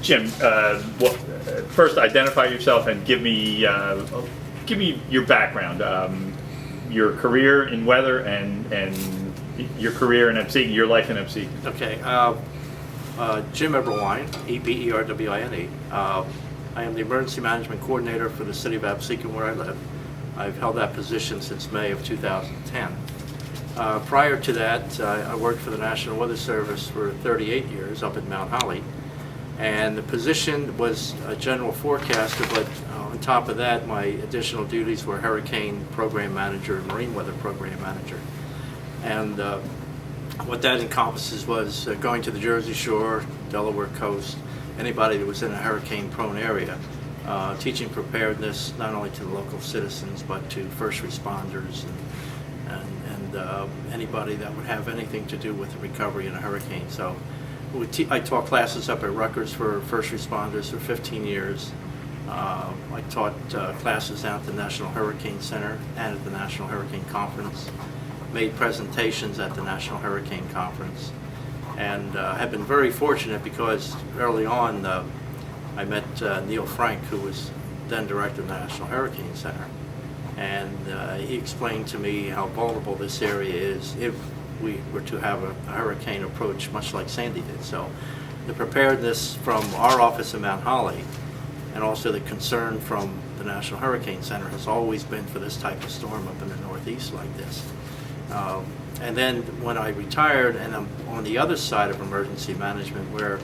Jim, first identify yourself and give me your background, your career in weather, and your career in Absecon, your life in Absecon. Okay, Jim Eberwine, Eberwine. I am the Emergency Management Coordinator for the City of Absecon, where I live. I've held that position since May of 2010. Prior to that, I worked for the National Weather Service for 38 years up at Mount Holly. And the position was a general forecaster, but on top of that, my additional duties were Hurricane Program Manager and Marine Weather Program Manager. And what that encompasses was going to the Jersey Shore, Delaware coast, anybody that was in a hurricane-prone area, teaching preparedness not only to the local citizens but to first responders and anybody that would have anything to do with the recovery in a hurricane. So I taught classes up at Rutgers for first responders for 15 years. I taught classes out at the National Hurricane Center and at the National Hurricane Conference, made presentations at the National Hurricane Conference, and have been very fortunate because early on I met Neil Frank, who was then director of the National Hurricane Center, and he explained to me how vulnerable this area is if we were to have a hurricane approach much like Sandy did. So the preparedness from our office in Mount Holly and also the concern from the National Hurricane Center has always been for this type of storm up in the Northeast like this. And then when I retired and I'm on the other side of emergency management where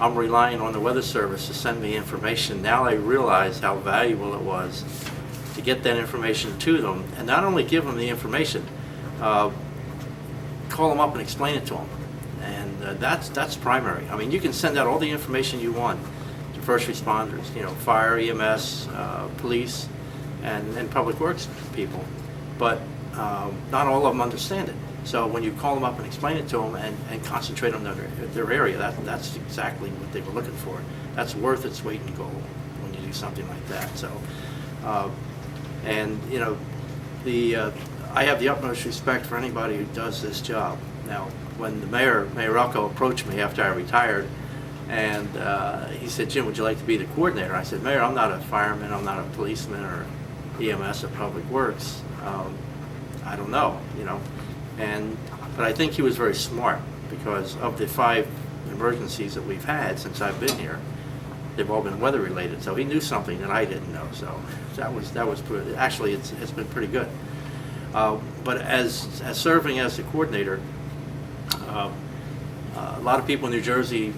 I'm relying on the Weather Service to send me information, now I realize how valuable it was to get that information to them and not only give them the information, call them up and explain it to them. And that's primary. I mean, you can send out all the information you want to first responders, you know, fire, EMS, police, and public works people, but not all of them understand it. So when you call them up and explain it to them and concentrate on their area, that's exactly what they were looking for. That's worth its weight in gold when you do something like that. So, and you know, I have the utmost respect for anybody who does this job. Now, when the Mayor Rocco, approached me after I retired, and he said, "Jim, would you like to be the coordinator?" I said, "Mayor, I'm not a fireman, I'm not a policeman or EMS or Public Works. I don't know, you know." But I think he was very smart because of the 5 emergencies that we've had since I've been here, they've all been weather related. So he knew something that I didn't know. So that was pretty, actually it's been pretty good. But as serving as the coordinator, a lot of people in New Jersey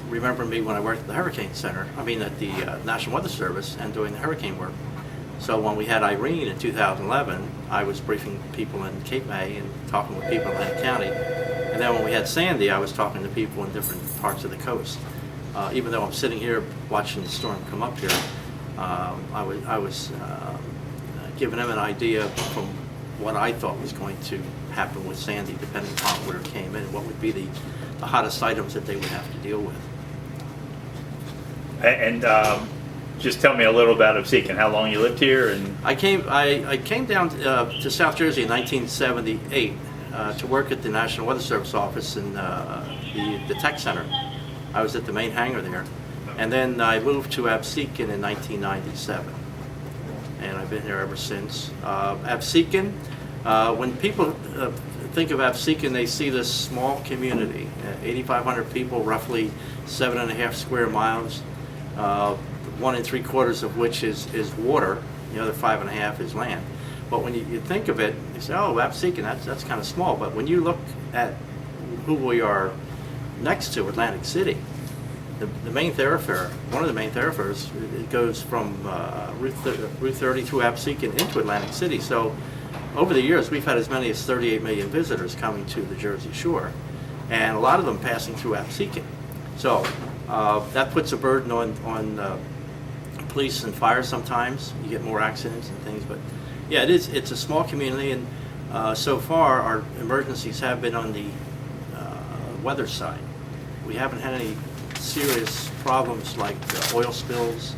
remember me when I worked at the Hurricane Center. I mean at the National Weather Service and doing the hurricane work. So when we had Irene in 2011, I was briefing people in Cape May and talking with people in Atlantic County. And then when we had Sandy, I was talking to people in different parts of the coast. Even though I'm sitting here watching the storm come up here, I was giving them an idea from what I thought was going to happen with Sandy, depending upon where it came in, what would be the hottest items that they would have to deal with. And just tell me a little about Absecon, how long you lived here. And I came down to South Jersey in 1978 to work at the National Weather Service office in the Tech Center. I was at the main hangar there. And then I moved to Absecon in 1997. And I've been here ever since. Absecon, when people think of Absecon, they see this small community, 8,500 people, roughly 7.5 square miles. 1 3/4 of which is water, the other 5.5 is land. But when you think of it, you say, "Oh, Absecon, that's kind of small." But when you look at who we are next to, Atlantic City, the main thoroughfare, one of the main thoroughfares, it goes from Route 30 through Absecon into Atlantic City. So over the years, we've had as many as 38 million visitors coming to the Jersey Shore, and a lot of them passing through Absecon. So that puts a burden on police and fire sometimes. You get more accidents and things, but yeah, it's a small community, and so far our emergencies have been on the weather side. We haven't had any serious problems like oil spills.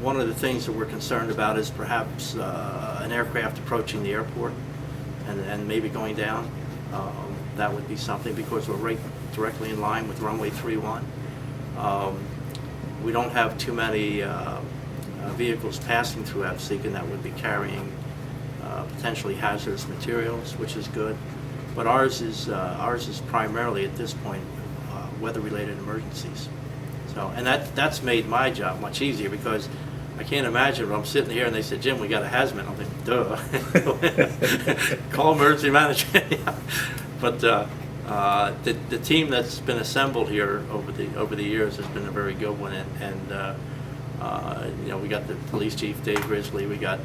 One of the things that we're concerned about is perhaps an aircraft approaching the airport and maybe going down. That would be something because we're right directly in line with runway 31. We don't have too many vehicles passing through Absecon that would be carrying potentially hazardous materials, which is good. But ours is primarily at this point weather-related emergencies. So, and that's made my job much easier, because I can't imagine when I'm sitting here and they said, "Jim, we got a hazmat." I'm thinking, duh. Call emergency management. Yeah. But the team that's been assembled here over the years has been a very good one, and you know, we got the police chief Dave Grizzly, we got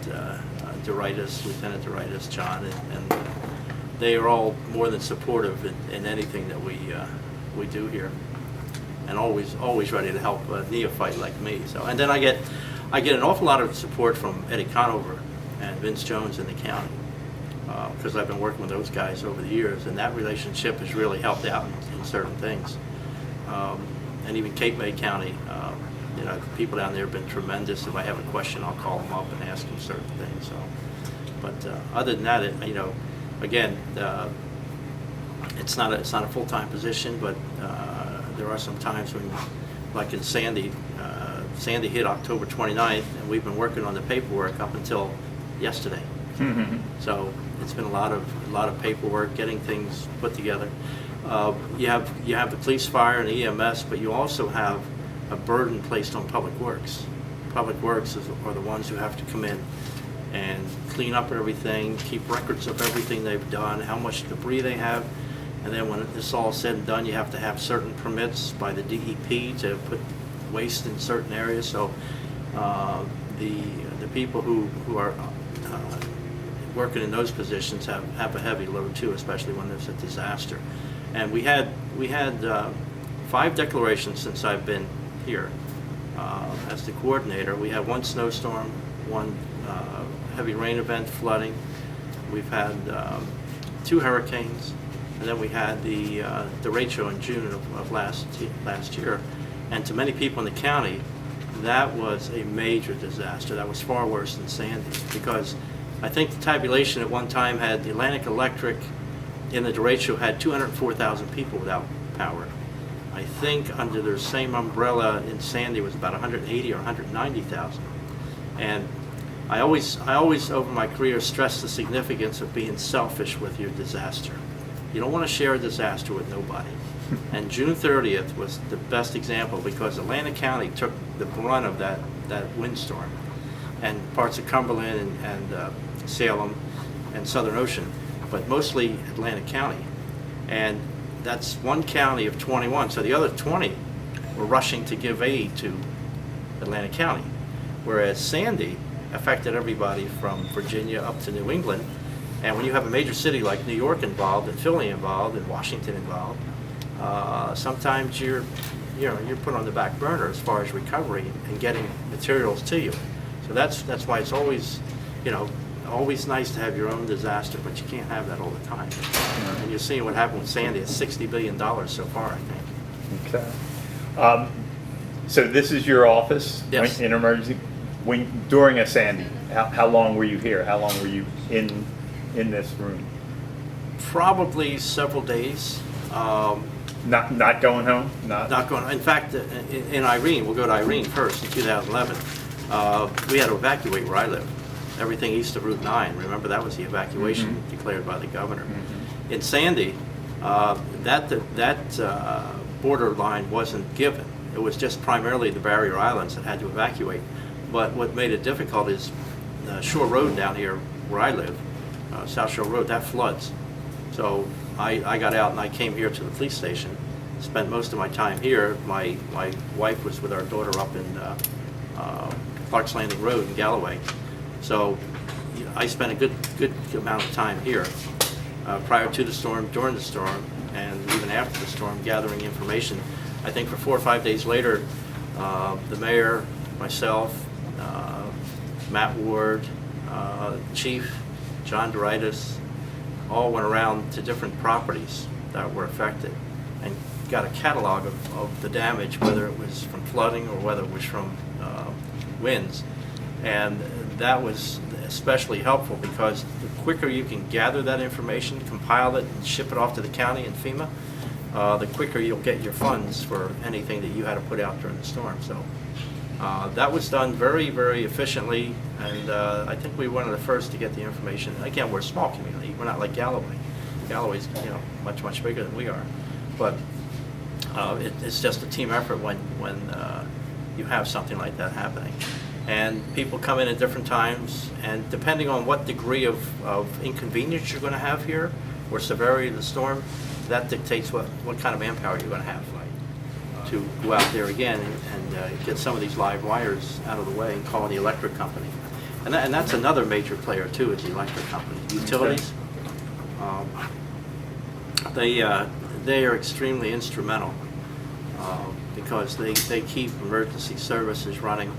DeRitis, Lieutenant DeRitis, John, and they are all more than supportive in anything that we do here, and always ready to help a neophyte like me. So, and then I get an awful lot of support from Eddie Conover and Vince Jones in the county, because I've been working with those guys over the years, and that relationship has really helped out in certain things. And even Cape May County, you know, the people down there have been tremendous. If I have a question, I'll call them up and ask them certain things. So, but other than that, you know, again, it's not a full-time position, but there are some times when, like in Sandy, Sandy hit October 29th, and we've been working on the paperwork up until yesterday. Mm-hmm. So it's been a lot of paperwork, getting things put together. You have the police, fire, and EMS, but you also have a burden placed on Public Works. Public Works are the ones who have to come in and clean up everything, keep records of everything they've done, how much debris they have, and then when it's all said and done, you have to have certain permits by the DEP to put waste in certain areas. So the people who are working in those positions have a heavy load too, especially when there's a disaster. And we had 5 declarations since I've been here as the coordinator. We had 1 snowstorm, 1 heavy rain event, flooding. We've had 2 hurricanes, and then we had the derecho in June of last year. And to many people in the county, that was a major disaster. That was far worse than Sandy, because I think the tabulation at one time had the Atlantic Electric in the derecho had 204,000 people without power. I think under their same umbrella in Sandy was about 180 or 190,000. And I always over my career stressed the significance of being selfish with your disaster. You don't want to share a disaster with nobody. And June 30th was the best example, because Atlantic County took the brunt of that windstorm, and parts of Cumberland and Salem and Southern Ocean, but mostly Atlantic County. And that's 1 county of 21, so the other 20 were rushing to give aid to Atlantic County, whereas Sandy affected everybody from Virginia up to New England. And when you have a major city like New York involved, and Philly involved, and Washington involved, sometimes you're put on the back burner as far as recovery and getting materials to you. So that's why it's always, you know, always nice to have your own disaster, but you can't have that all the time. And you're seeing what happened with Sandy. It's $60 billion so far, I think. Okay. So this is your office? Yes. In emergency? During a Sandy, how long were you here? How long were you in this room? Probably several days. Not going home? Not going. In fact, in Irene, we'll go to Irene first. In 2011, we had to evacuate where I live. Everything east of Route 9. Remember, that was the evacuation declared by the governor. In Sandy, that borderline wasn't given. It was just primarily the barrier islands that had to evacuate. But what made it difficult is the Shore Road down here where I live, South Shore Road, that floods. So I got out and I came here to the police station, spent most of my time here. My wife was with our daughter up in Clark's Landing Road in Galloway. So I spent a good amount of time here prior to the storm, during the storm, and even after the storm, gathering information. I think for 4 or 5 days later, the mayor, myself, Matt Ward, Chief John DeRitis, all went around to different properties that were affected and got a catalog of the damage, whether it was from flooding or whether it was from winds. And that was especially helpful, because the quicker you can gather that information, compile it, and ship it off to the county and FEMA, the quicker you'll get your funds for anything that you had to put out during the storm. So that was done very, very efficiently, and I think we were one of the first to get the information. Again, we're a small community. We're not like Galloway. Galloway's, you know, much, much bigger than we are. But it's just a team effort when you have something like that happening. And people come in at different times, and depending on what degree of inconvenience you're going to have here, or severity of the storm, that dictates what kind of manpower you're going to have to go out there again and get some of these live wires out of the way and call the electric company. And that's another major player too, is the electric company. Utilities, they are extremely instrumental because they keep emergency services running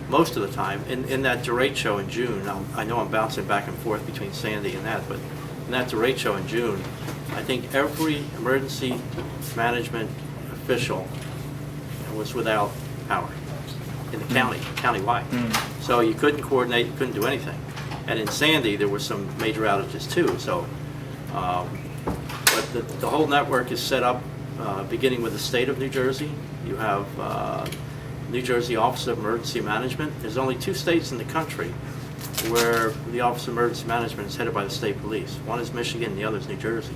most of the time. In that derecho in June, I know I'm bouncing back and forth between Sandy and that, but in that derecho in June, I think every emergency management official was without power in the countywide. So you couldn't coordinate, you couldn't do anything. And in Sandy, there were some major outages too. So, but the whole network is set up beginning with the state of New Jersey. You have New Jersey Office of Emergency Management. There's only 2 states in the country where the Office of Emergency Management is headed by the state police. One is Michigan, and the other is New Jersey.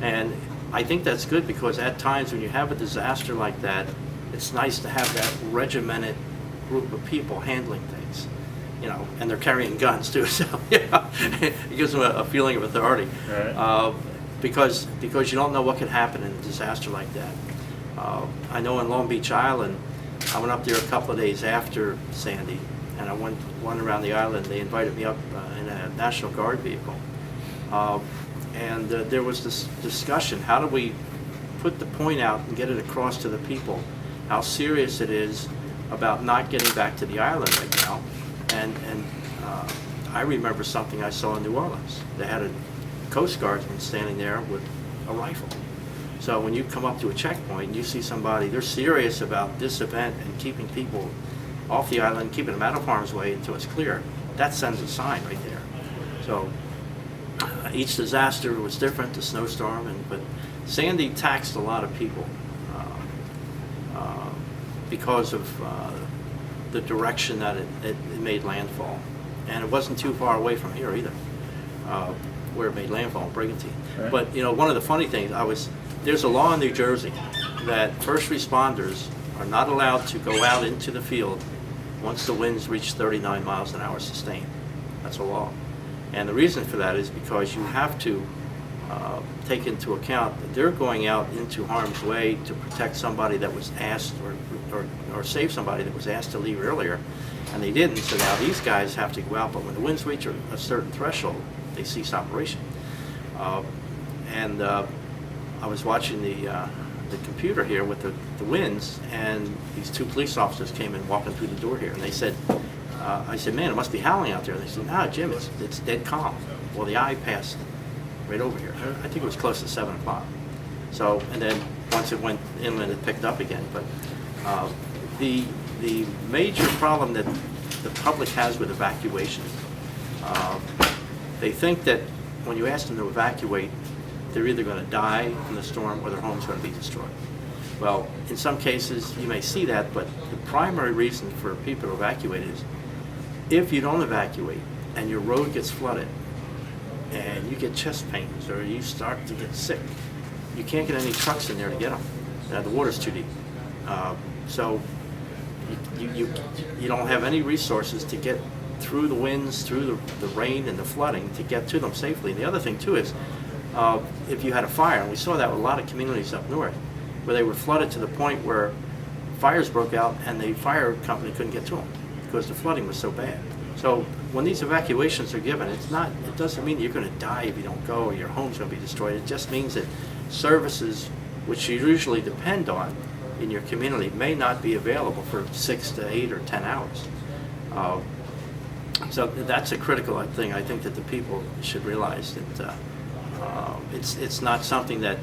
And I think that's good because at times when you have a disaster like that, it's nice to have that regimented group of people handling things, you know, and they're carrying guns too, so yeah, it gives them a feeling of authority. Right. Because you don't know what could happen in a disaster like that. I know in Long Beach Island, I went up there a couple of days after Sandy, and I went around the island. They invited me up in a National Guard vehicle. And there was this discussion, how do we put the point out and get it across to the people how serious it is about not getting back to the island right now. And I remember something I saw in New Orleans. They had a Coast Guardsman standing there with a rifle. So when you come up to a checkpoint and you see somebody, they're serious about this event and keeping people off the island, keeping them out of harm's way until it's clear, that sends a sign right there. So each disaster was different, the snowstorm, but Sandy taxed a lot of people because of the direction that it made landfall. And it wasn't too far away from here either, where it made landfall in Brigantine. Right. But you know, one of the funny things, there's a law in New Jersey that first responders are not allowed to go out into the field once the winds reach 39 miles an hour sustained. That's a law. And the reason for that is because you have to take into account that they're going out into harm's way to protect somebody that was asked or save somebody that was asked to leave earlier, and they didn't. So now these guys have to go out, but when the winds reach a certain threshold, they cease operation. I was watching the computer here with the winds, and these 2 police officers came in walking through the door here, and they said, I said, man, it must be howling out there. And they said, no, Jim, it's dead calm. Well, the eye passed right over here. I think it was close to 7 o'clock. So, and then once it went inland, it picked up again. But the major problem that the public has with evacuation, they think that when you ask them to evacuate, they're either going to die in the storm or their home's going to be destroyed. Well, in some cases, you may see that, but the primary reason for people to evacuate is if you don't evacuate and your road gets flooded and you get chest pains or you start to get sick, you can't get any trucks in there to get them. The water's too deep. So you don't have any resources to get through the winds, through the rain and the flooding to get to them safely. And the other thing too is if you had a fire, and we saw that with a lot of communities up north, where they were flooded to the point where fires broke out and the fire company couldn't get to them because the flooding was so bad. So when these evacuations are given, it doesn't mean you're going to die if you don't go or your home's going to be destroyed. It just means that services which you usually depend on in your community may not be available for 6 to 8 or 10 hours. So that's a critical thing. I think that the people should realize that it's not something that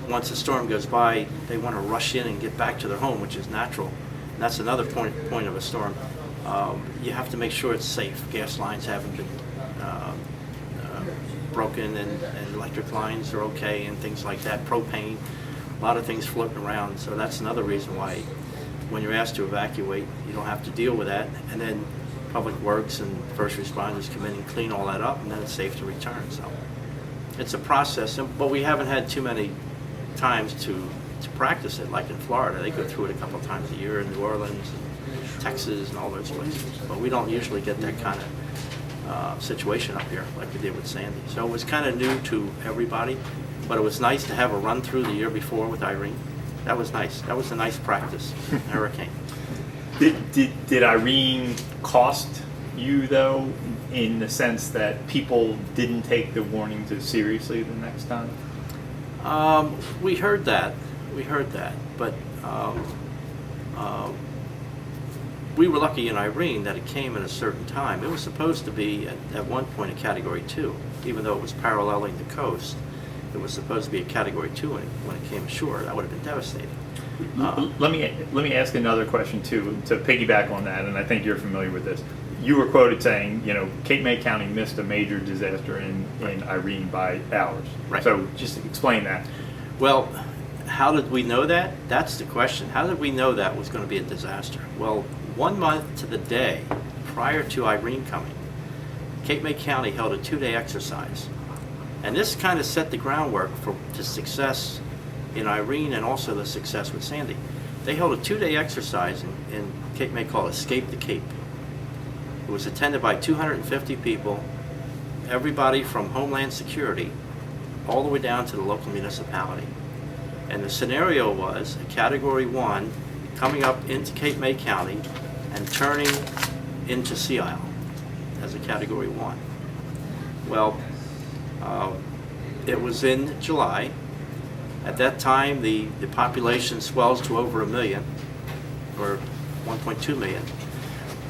once a storm goes by, they want to rush in and get back to their home, which is natural. And that's another point of a storm. You have to make sure it's safe. Gas lines haven't been broken and electric lines are okay and things like that, propane, a lot of things floating around. So that's another reason why when you're asked to evacuate, you don't have to deal with that. And then Public Works and first responders come in and clean all that up, and then it's safe to return. So it's a process, but we haven't had too many times to practice it like in Florida. They go through it a couple of times a year in New Orleans and Texas and all those places. But we don't usually get that kind of situation up here like we did with Sandy. So it was kind of new to everybody, but it was nice to have a run through the year before with Irene. That was nice. That was a nice practice hurricane. Did Irene cost you, though, in the sense that people didn't take the warnings as seriously the next time? We heard that, but we were lucky in Irene that it came at a certain time. It was supposed to be at one point a Category 2, even though it was paralleling the coast. It was supposed to be a Category 2 when it came ashore. That would have been devastating. Let me ask another question too, to piggyback on that, and I think you're familiar with this. You were quoted saying, Cape May County missed a major disaster in Irene by hours. Right. So just explain that. Well, how did we know that? That's the question. How did we know that was going to be a disaster? Well, 1 month to the day prior to Irene coming, Cape May County held a 2-day exercise. And this kind of set the groundwork to success in Irene and also the success with Sandy. They held a 2-day exercise in Cape May called Escape the Cape. It was attended by 250 people, everybody from Homeland Security all the way down to the local municipality. And the scenario was a Category 1 coming up into Cape May County and turning into Sea Isle as a Category 1. Well, it was in July. At that time, the population swells to over 1 million, or 1.2 million.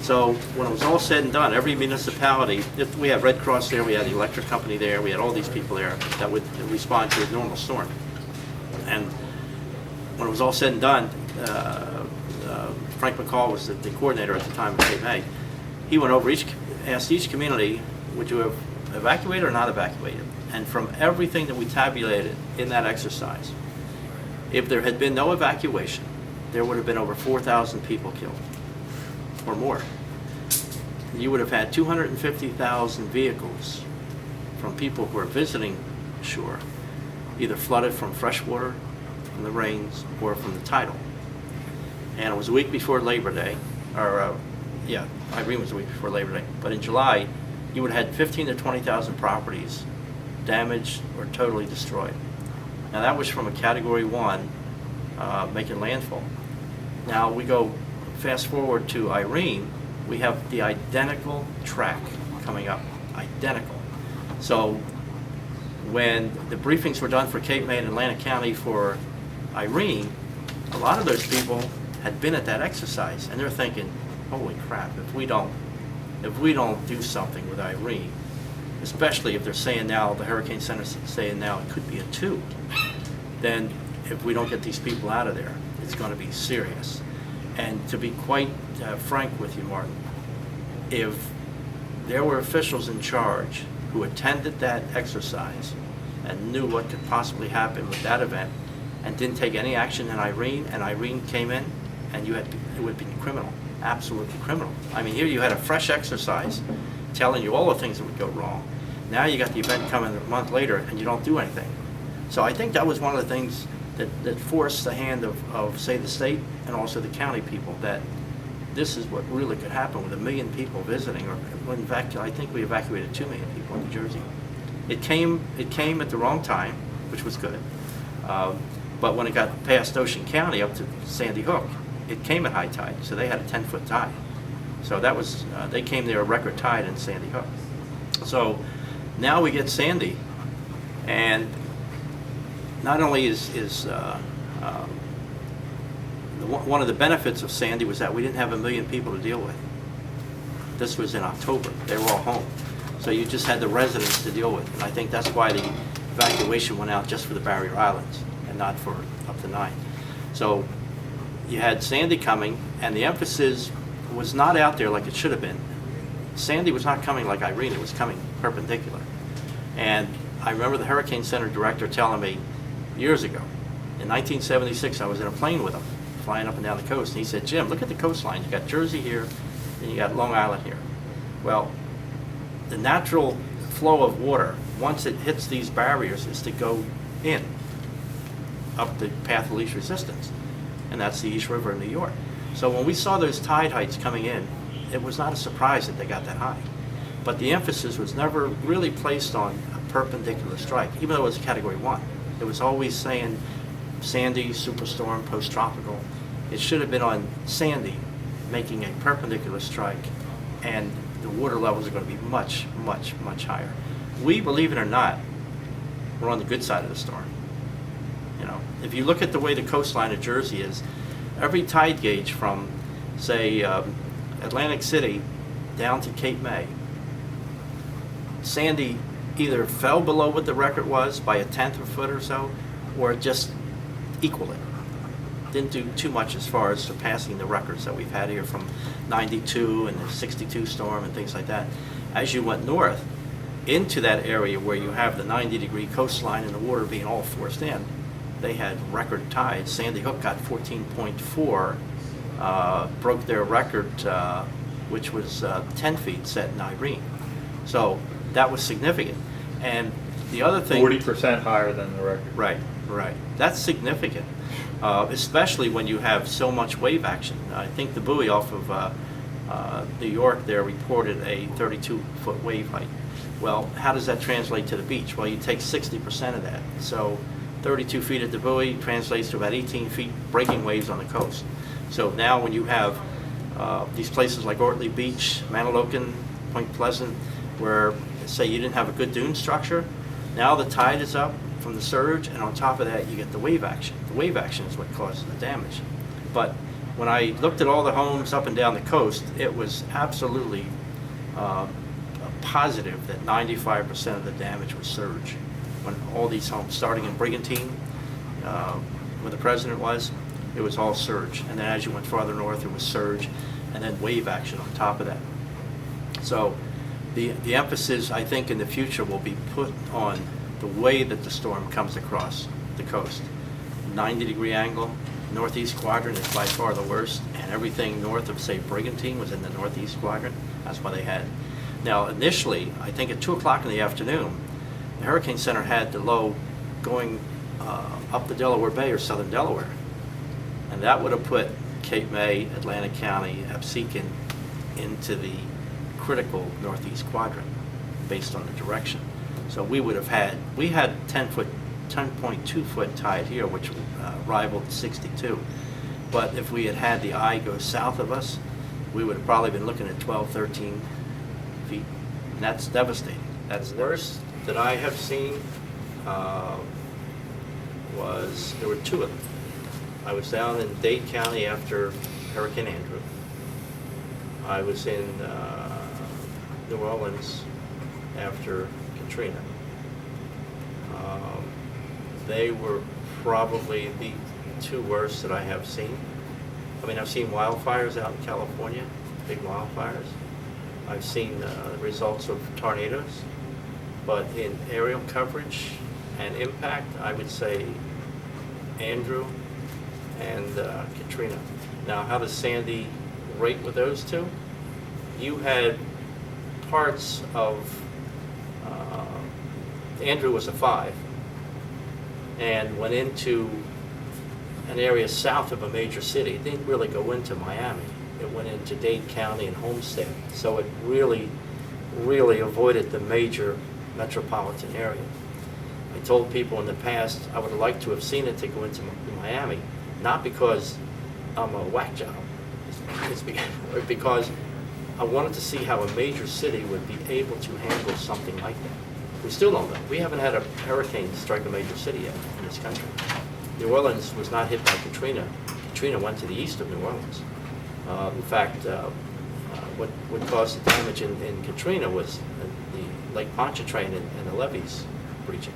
So when it was all said and done, every municipality, we had Red Cross there, we had the electric company there, we had all these people there that would respond to a normal storm. And when it was all said and done, Frank McCall was the coordinator at the time of Cape May. He went over asked each community, would you have evacuated or not evacuated? And from everything that we tabulated in that exercise, if there had been no evacuation, there would have been over 4,000 people killed, or more. You would have had 250,000 vehicles from people who are visiting shore, either flooded from fresh water, from the rains, or from the tidal. And it was a week before Labor Day, Irene was a week before Labor Day, but in July, you would have had 15,000 to 20,000 properties damaged or totally destroyed. Now that was from a Category 1 making landfall. Now we go fast forward to Irene, we have the identical track coming up, identical. So when the briefings were done for Cape May and Atlantic County for Irene, a lot of those people had been at that exercise and they're thinking, holy crap, if we don't do something with Irene, especially if they're saying now, the Hurricane Center's saying now it could be a 2, then if we don't get these people out of there, it's going to be serious. And to be quite frank with you, Martin, if there were officials in charge who attended that exercise and knew what could possibly happen with that event and didn't take any action in Irene, and Irene came in, and it would be criminal, absolutely criminal. I mean, here you had a fresh exercise telling you all the things that would go wrong. Now you got the event coming a month later and you don't do anything. So I think that was one of the things that forced the hand of, say, the state and also the county people, that this is what really could happen with 1 million people visiting, or in fact, I think we evacuated 2 million people in New Jersey. It came at the wrong time, which was good. But when it got past Ocean County up to Sandy Hook, it came at high tide, so they had a 10-foot tide. So that was, they came there a record tide in Sandy Hook. So now we get Sandy, and not only is one of the benefits of Sandy was that we didn't have 1 million people to deal with. This was in October. They were all home. So you just had the residents to deal with. And I think that's why the evacuation went out just for the barrier islands and not for up to 9. So you had Sandy coming, and the emphasis was not out there like it should have been. Sandy was not coming like Irene, it was coming perpendicular. And I remember the Hurricane Center director telling me years ago, in 1976, I was in a plane with him, flying up and down the coast, and he said, Jim, look at the coastline. You got Jersey here, and you got Long Island here. Well, the natural flow of water, once it hits these barriers, is to go in, up the path of least resistance, and that's the East River in New York. So when we saw those tide heights coming in, it was not a surprise that they got that high. But the emphasis was never really placed on a perpendicular strike, even though it was a Category 1. It was always saying Sandy, superstorm, post-tropical. It should have been on Sandy, making a perpendicular strike, and the water levels are going to be much, much, much higher. We, believe it or not, we're on the good side of the storm. You know, if you look at the way the coastline of Jersey is, every tide gauge from, say, Atlantic City down to Cape May, Sandy either fell below what the record was by a tenth of a foot or so, or just equaled it. Didn't do too much as far as surpassing the records that we've had here from 92 and the 62 storm and things like that. As you went north into that area where you have the 90-degree coastline and the water being all forced in, they had record tides. Sandy Hook got 14.4, broke their record, which was 10 feet set in Irene. So that was significant. And the other thing, 40% higher than the record. right. That's significant, especially when you have so much wave action. I think the buoy off of New York there reported a 32-foot wave height. Well, how does that translate to the beach? Well, you take 60% of that. So 32 feet at the buoy translates to about 18 feet breaking waves on the coast. So now when you have these places like Ortley Beach, Manahawkin, Point Pleasant, where, say, you didn't have a good dune structure, now the tide is up from the surge, and on top of that you get the wave action. The wave action is what causes the damage. But when I looked at all the homes up and down the coast, it was absolutely positive that 95% of the damage was surge. When all these homes, starting in Brigantine, where the president was, it was all surge. And then as you went farther north, it was surge, and then wave action on top of that. So the emphasis, I think, in the future will be put on the way that the storm comes across the coast. 90-degree angle, northeast quadrant is by far the worst, and everything north of, say, Brigantine was in the northeast quadrant. That's why they had. Now, initially, I think at 2 o'clock in the afternoon, the Hurricane Center had the low going up the Delaware Bay or southern Delaware, and that would have put Cape May, Atlantic County, Absecon into the critical northeast quadrant based on the direction. So we would have had, we had 10.2 foot tide here, which rivaled 62. But if we had had the eye go south of us, we would have probably been looking at 12, 13 feet. And that's devastating. That's the worst that I have seen there were two of them. I was down in Dade County after Hurricane Andrew. I was in New Orleans after Katrina. They were probably the two worst that I have seen. I mean, I've seen wildfires out in California, big wildfires. I've seen the results of tornadoes, but in aerial coverage and impact, I would say Andrew and Katrina. Now, how does Sandy rate with those two? You had parts of, Andrew was a 5, and went into an area south of a major city. It didn't really go into Miami. It went into Dade County and Homestead. So it really, really avoided the major metropolitan area. I told people in the past I would have liked to have seen it to go into Miami, not because I'm a whack job. It's because I wanted to see how a major city would be able to handle something like that. We still don't know. We haven't had a hurricane strike a major city yet in this country. New Orleans was not hit by Katrina. Katrina went to the east of New Orleans. In fact, what caused the damage in Katrina was the Lake Pontchartrain and the levees breaching.